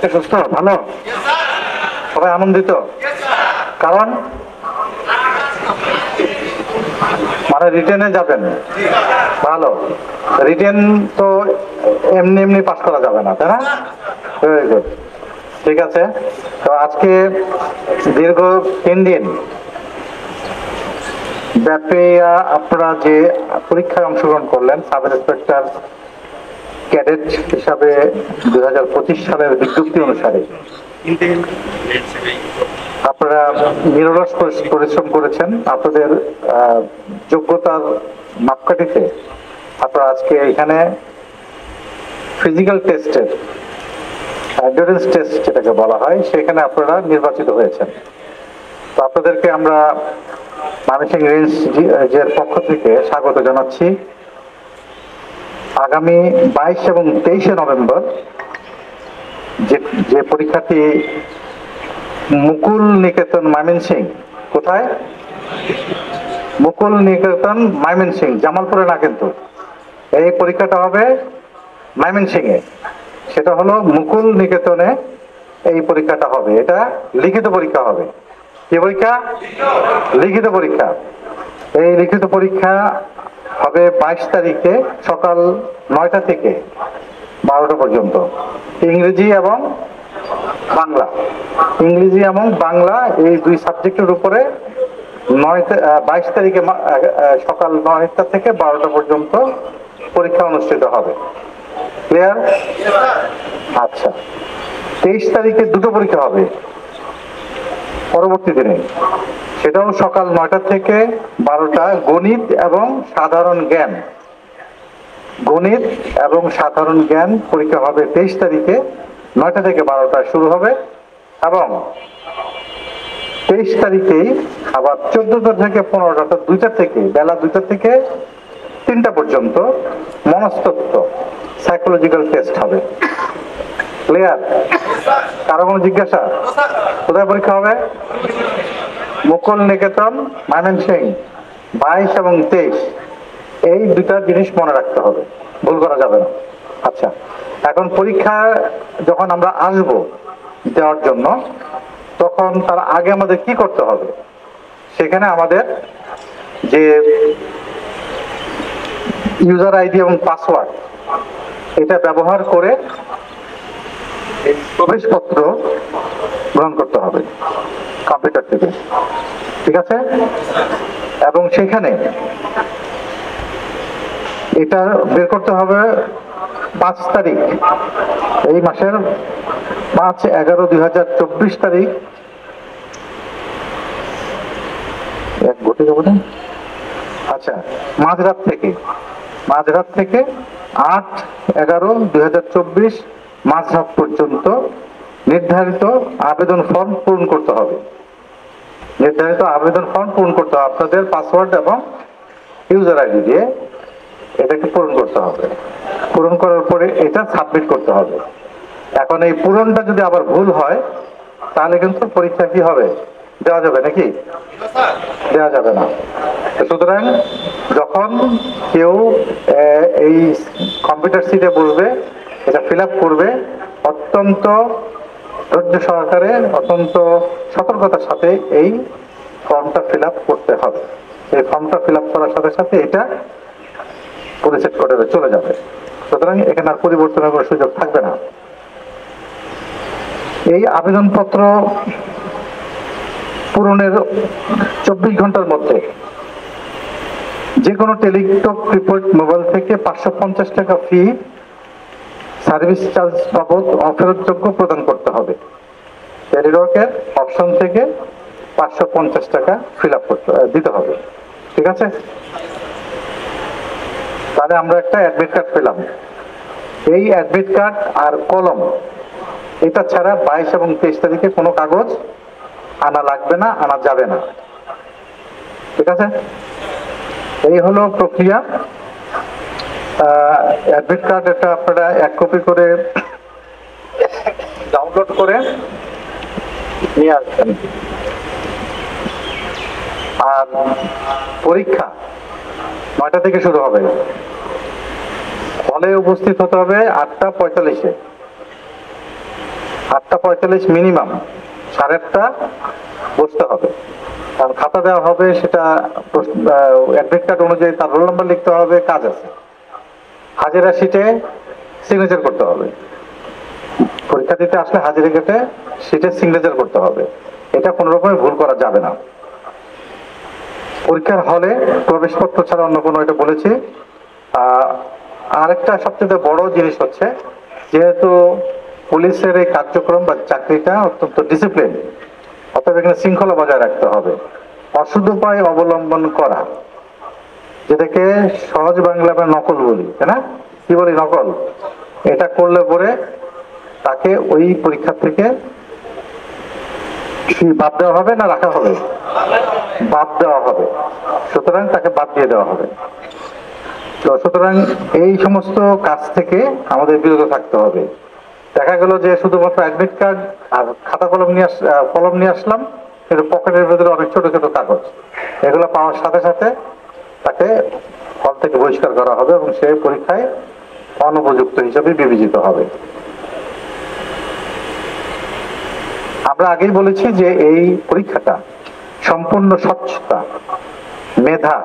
আজকে সুস্থ ভালো সবাই আনন্দিত কারণ মানে রিটেনে যাবেন ভালো রিটেন তো এমনি এমনি পাস করা যাবে না তাই না ভেরি গুড ঠিক আছে তো আজকে দীর্ঘ 3 দিন ব্যাপী আপনারা যে পরীক্ষায় অংশগ্রহণ করলেন সাব ইন্সপেক্টর ক্যাডেট হিসাবে 2025 সালের বিজ্ঞপ্তি অনুসারে আপনারা নিরলস পরিশ্রম করেছেন আপনাদের যোগ্যতার মাপকাঠিতে আপনারা আজকে এখানে ফিজিক্যাল টেস্টের এন্ডুরেন্স টেস্ট যেটাকে বলা হয় সেখানে আপনারা নির্বাচিত হয়েছেন তো আপনাদেরকে আমরা ময়মনসিংহ রেঞ্জের পক্ষ থেকে স্বাগত জানাচ্ছি আগামী 22 এবং 23 নভেম্বর যে পরীক্ষাটি মুকুল নিকেতন ময়মনসিংহ কোথায় মুকুল নিকেতন ময়মনসিংহ জামালপুরে না কিন্তু এই পরীক্ষাটা হবে ময়মনসিংহে সেটা হলো মুকুল নিকেতনে এই পরীক্ষাটা হবে এটা লিখিত পরীক্ষা হবে কি পরীক্ষা লিখিত পরীক্ষা এই লিখিত পরীক্ষা হবে 22 তারিখে সকাল 9টা থেকে 12টা পর্যন্ত ইংরেজি এবং বাংলা ইংরেজি এবং বাংলা এই দুই সাবজেক্টের উপরে 22 তারিখে সকাল 9টা থেকে 12টা পর্যন্ত পরীক্ষা অনুষ্ঠিত হবে ক্লিয়ার আচ্ছা 23 তারিখে দুটো পরীক্ষা হবে পরবর্তী দিনে সেটাও সকাল 9টা থেকে 12টা গণিত এবং সাধারণ জ্ঞান গণিত এবং সাধারণ জ্ঞান পরীক্ষা হবে 23 তারিখে 9টা থেকে 12টা শুরু হবে এবং 23 তারিখেই আবার 14টা থেকে 15টা 2টা থেকে বেলা 2টা থেকে 3টা পর্যন্ত মনস্তত্ত্ব সাইকোলজিক্যাল টেস্ট হবে ক্লিয়ার কারো কোনো জিজ্ঞাসা কোথায় পরীক্ষা হবে মুকুল নিকেতন ময়মনসিংহ 22 এবং 23 এই দুটা জিনিস মনে রাখতে হবে ভুল করা যাবে না আচ্ছা এখন পরীক্ষা যখন আমরা আসব দেওয়ার জন্য তখন তার আগে আমাদের কি করতে হবে সেখানে আমাদের যে ইউজার আইডি এবং পাসওয়ার্ড এটা ব্যবহার করে প্রবেশপত্র গ্রহণ করতে হবে কম্পিউটার থেকে ঠিক আছে এবং সেখানে এটা বের করতে হবে 5 তারিখ এই মাসের 5/11/2024 তারিখ আচ্ছা মাঝরাত থেকে 8/11/2024 মাঝরাত পর্যন্ত নির্ধারিত আবেদন ফর্ম পূরণ করতে হবে আপনাদের পাসওয়ার্ড এবং ইউজার আইডি দিয়ে এটাকে পূরণ করতে হবে পূরণ করার পরে এটা সাবমিট করতে হবে এখন এই পূরণটা যদি আবার ভুল হয় তাহলে কিন্তু পরীক্ষা কি হবে দেওয়া যাবে নাকি দেওয়া যাবে না সুতরাং যখন কেউ এই কম্পিউটার সিটে বসবে এটা ফিল আপ করবে অত্যন্ত ধৈর্য সহকারে অত্যন্ত সতর্কতার সাথে এই ফর্মটা ফিল আপ করতে হবে এই ফর্মটা ফিল আপ করার সাথে সাথে এটা পরিচয় করে চলে যাবে সুতরাং এখানে আর পরিবর্তনের কোনো সুযোগ থাকবে না এই আবেদনপত্র পূরণের 24 ঘন্টার মধ্যে যে কোনো টেলিটক রিপোর্ট মোবাইল থেকে 550 টাকা ফি সার্ভিস চার্জ বাবদ অফেরতযোগ্য প্রদান করতে হবে টেলিটকের অপশন থেকে 550 টাকা ফিল আপ দিতে হবে ঠিক আছে তাহলে আমরা একটা অ্যাডমিট কার্ড পেলাম এই অ্যাডমিট কার্ড আর কলম এটা ছাড়া 22 এবং 23 তারিখে কোনো কাগজ আনা লাগবে না আনা যাবে না ঠিক আছে এই হলো প্রক্রিয়া অ্যাডমিট কার্ড এটা আপনারা 1 কপি করে ডাউনলোড করে নিয়ে আসবেন আর পরীক্ষা 9টা থেকে শুরু হবে হলে উপস্থিত হতে হবে 8টা 45-এ 8:45 মিনিমাম, 8:30 বসতে হবে। কারণ খাতা দেওয়া হবে, সেটা অ্যাডমিট কার্ড অনুযায়ী তার রোল নাম্বার লিখতে হবে, কাজ আছে। হাজিরা শিটে সিগনেচার করতে হবে। পরীক্ষা দিতে আসলে হাজিরা কেটে শিটে সিগনেচার করতে হবে। এটা কোনো রকমের ভুল করা যাবে না। পরীক্ষার হলে প্রবেশপত্র ছাড়া অন্য কোনো, এটা বলেছি। আরেকটা সবচেয়ে বড় জিনিস হচ্ছে, যেহেতু পুলিশের এই কার্যক্রম বা চাকরিটা অত্যন্ত ডিসিপ্লিন, অর্থাৎ এখানে শৃঙ্খলা বজায় রাখতে হবে। অসৎ উপায় অবলম্বন করা, যেটাকে সহজ বাংলা আমরা নকল বলি, তাই না? কি বলি? নকল। এটা করলে পরে তাকে ওই পরীক্ষা থেকে বাদ দেওয়া হবে না রাখা হবে? বাদ দেওয়া হবে। সুতরাং তাকে বাদ দিয়ে দেওয়া হবে। তো সুতরাং এই সমস্ত কাজ থেকে আমাদের বিরত থাকতে হবে। দেখা গেল যে শুধুমাত্র অ্যাডমিট কার্ড আর খাতা কলম নিয়ে আসলাম, কিন্তু পকেটের ভেতরে অনেক ছোট ছোট কাগজ, এগুলো পাওয়ার সাথে সাথে তাকে হল থেকে বহিষ্কার করা হবে এবং সে পরীক্ষায় অনুপযুক্ত হিসেবে বিবেচিত হবে। আমরা আগেই বলেছি যে এই পরীক্ষাটা সম্পূর্ণ স্বচ্ছতা, মেধা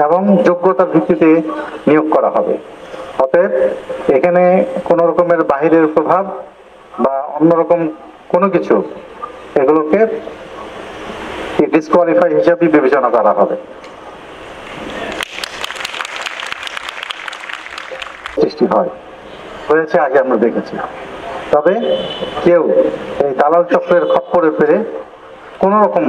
এবং যোগ্যতার ভিত্তিতে নিয়োগ করা হবে। অতএব এখানে কোন রকমের বাহিরের প্রভাব বা অন্যরকম কোনো কিছু, এগুলোকে ডিসকোয়ালিফাই হিসেবে বিবেচনা করা হবে। সৃষ্টি হয়েছে আগে আমরা দেখেছি। তবে কেউ এই দালাল চক্রের খপ্পরে ফেলে কোন রকম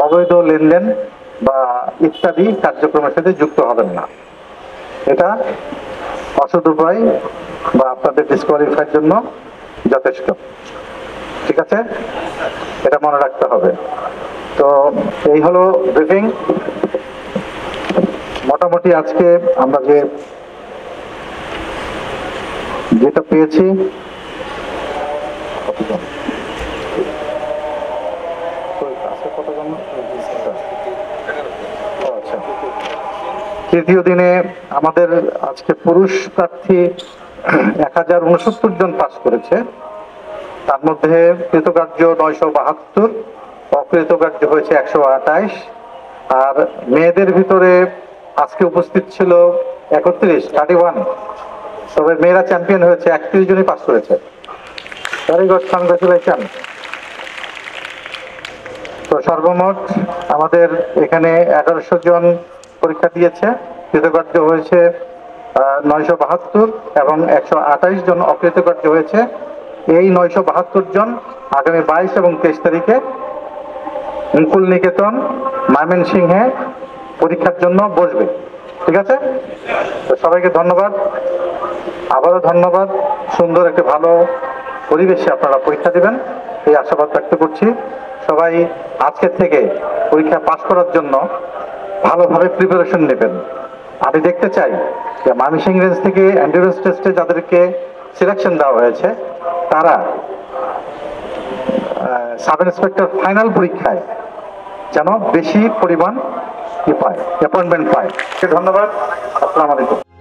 অবৈধ লেনদেন বা ইত্যাদি কার্যক্রমের সাথে যুক্ত হবেন না। এটা অসৎ উপায় বা আপনাদের ডিসকোয়ালিফাইয়ের জন্য যথেষ্ট। ঠিক আছে, এটা মনে রাখতে হবে। তো এই হলো ব্রিফিং। মোটামুটি আজকে আমরা যেটা পেয়েছি, তৃতীয় দিনে আমাদের আজকে পুরুষ প্রার্থী 1069 জন পাস করেছে। তার মধ্যে কৃতকার্য 972, অকৃতকার্য হয়েছে 128। আর মেয়েদের ভিতরে আজকে উপস্থিত ছিল 31। তবে মেয়েরা চ্যাম্পিয়ন হয়েছে, 31 জনই পাস করেছে। Very good, congratulation. তো সর্বমোট আমাদের এখানে 1100 জন পরীক্ষা দিয়েছে, কৃতকার্য হয়েছে 972 এবং 128 জন অকৃতকার্য হয়েছে। এই 972 জন আগামী 22 এবং 23 তারিখে মুকুল নিকেতন ময়মনসিংহে পরীক্ষার জন্য বসবে। ঠিক আছে, তো সবাইকে ধন্যবাদ, আবারও ধন্যবাদ। সুন্দর একটি ভালো পরিবেশে আপনারা পরীক্ষা দিবেন এই আশাবাদ ব্যক্ত করছি। সবাই আজকের থেকে পরীক্ষা পাস করার জন্য ভালোভাবে প্রিপারেশন নেবেন। আমি দেখতে চাই যে ময়মনসিংহ রেঞ্জ থেকে এন্ডুরেন্স টেস্টে যাদেরকে সিলেকশন দেওয়া হয়েছে, তারা সাব ইন্সপেক্টর ফাইনাল পরীক্ষায় যেন বেশি পরিমাণ অ্যাপয়েন্টমেন্ট পায়। ধন্যবাদ, আসসালামু আলাইকুম।